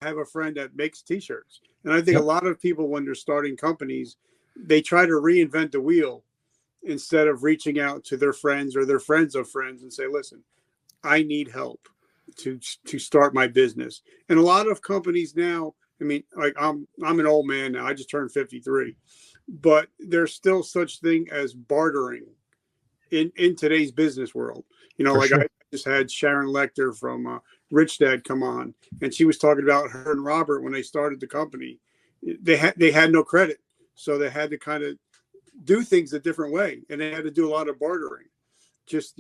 have a friend that makes T-shirts, and I think a lot of people, when they're starting companies, they try to reinvent the wheel instead of reaching out to their friends or their friends of friends and say, "Listen, I need help to start my business." And a lot of companies now, I mean, like I'm an old man now. I just turned 53, but there's still such thing as bartering in today's business world. You know, For like I sure. just had Sharon Lecter from Rich Dad come on, and she was talking about her and Robert when they started the company. They had no credit, so they had to kind of do things a different way, and they had to do a lot of bartering. Just,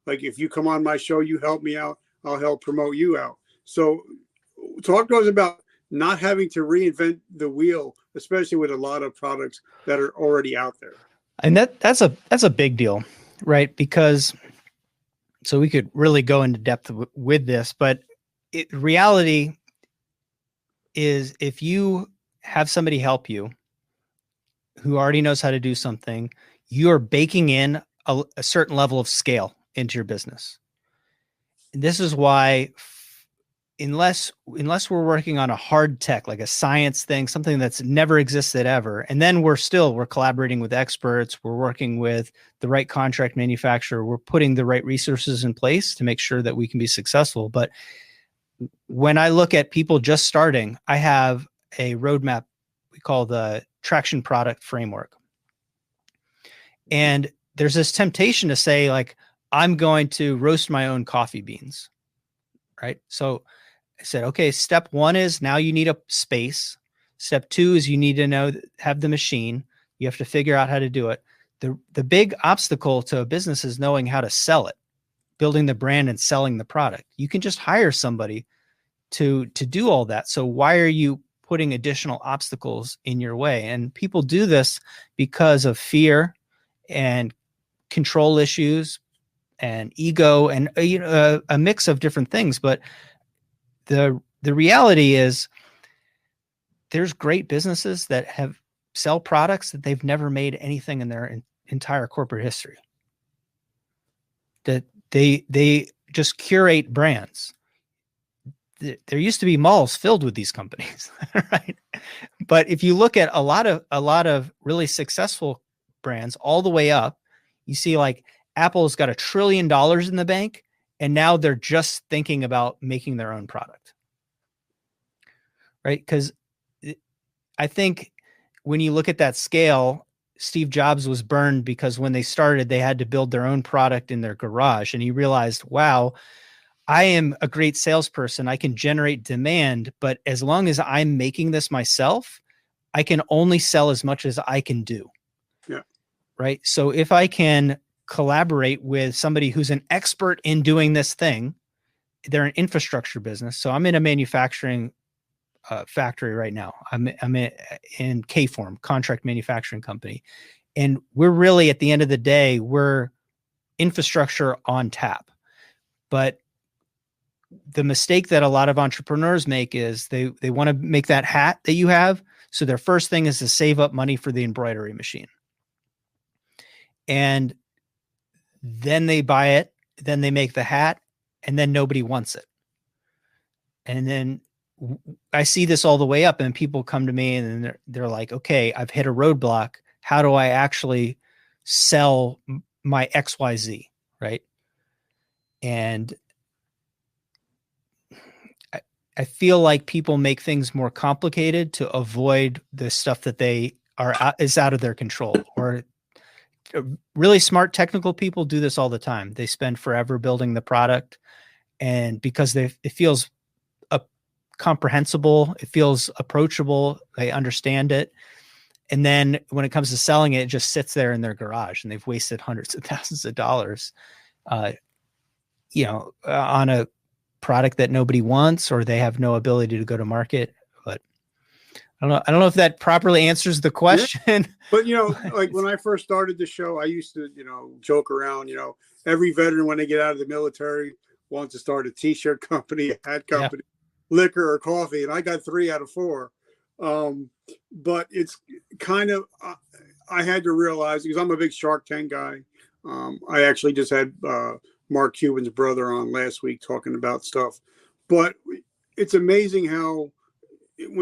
like, if you come on my show, you help me out, I'll help promote you out. So talk to us about not having to reinvent the wheel, especially with a lot of products that are already out there. And that's a big deal, right? Because so we could really go into depth with this, but reality is if you have somebody help you who already knows how to do something, you're baking in a certain level of scale into your business. And this is why unless we're working on a hard tech, like a science thing, something that's never existed ever, and then we're collaborating with experts, we're working with the right contract manufacturer, we're putting the right resources in place to make sure that we can be successful. But when I look at people just starting, I have a roadmap we call the traction product framework. And there's this temptation to say, like, I'm going to roast my own coffee beans, right? So I said, okay, step one is now you need a space. Step two is you need to have the machine. You have to figure out how to do it. The big obstacle to a business is knowing how to sell it, building the brand and selling the product. You can just hire somebody to do all that. So why are you putting additional obstacles in your way? And people do this because of fear and control issues and ego and a mix of different things. But the reality is there's great businesses that sell products that they've never made anything in their entire corporate history. That they just curate brands. There used to be malls filled with these companies, right? But if you look at a lot of really successful brands all the way up, you see like Apple's got $1 trillion in the bank, and now they're just thinking about making their own product, right? Because I think when you look at that scale, Steve Jobs was burned because when they started, they had to build their own product in their garage, and he realized, wow, I am a great salesperson. I can generate demand, but as long as I'm making this myself, I can only sell as much as I can do. Yeah. Right. So if I can collaborate with somebody who's an expert in doing this thing, they're an infrastructure business. So I'm in a manufacturing factory right now. I'm in K-Form, contract manufacturing company. And we're really, at the end of the day, we're infrastructure on tap. But the mistake that a lot of entrepreneurs make is they want to make that hat that you have. So their first thing is to save up money for the embroidery machine. And then they buy it, then they make the hat, and then nobody wants it. And then I see this all the way up, and people come to me and they're like, okay, I've hit a roadblock. How do I actually sell my XYZ? Right. And I feel like people make things more complicated to avoid the stuff that is out of their control. Or really smart technical people do this all the time. They spend forever building the product, and because it feels comprehensible, it feels approachable, they understand it. And then when it comes to selling it, it just sits there in their garage, and they've wasted hundreds of thousands of dollars, on a product that nobody wants, or they have no ability to go to market. But I don't know if that properly answers the question. Yeah. But like when I first started the show, I used to joke around. Every veteran, when they get out of the military, wants to start a T-shirt company, a hat company, liquor or coffee, and I got 3 out of 4. But it's kind of I had to realize, because I'm a big Shark Tank guy. I actually just had Mark Cuban's brother on last week talking about stuff. But it's amazing how when